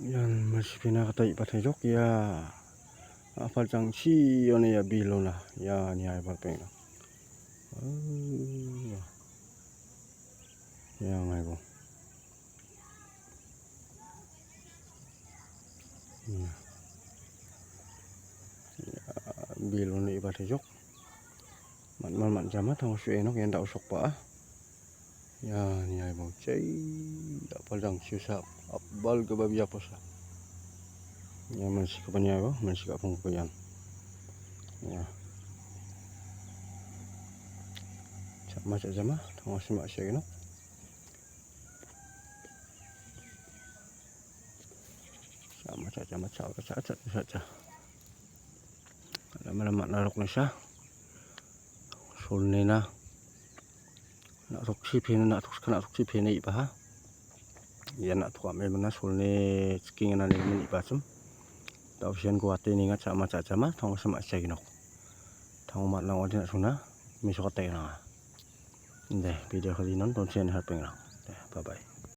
Yan masih pinakatay patayok ya apal jang si one ya bilona ya ni ay palpeng ya ngai bo bilona i patayok man jama tang su enok yan da usok pa ya ni ay bo cai apal jang susah abal ke babi apa sa ya masih kapanya bo masih kapung koyan ya jama tang simak enok sama saja lama-lama narok na siya sulne na narok si pina ipa ha yan na tuwa may mana sulne skiing na nilman ipa sum tau siyan kuwate ni nga sama tang sama siya ginok tang umat lang wadin na suna misokotay na nga hindi video kali nun ton siyan harping lang bye bye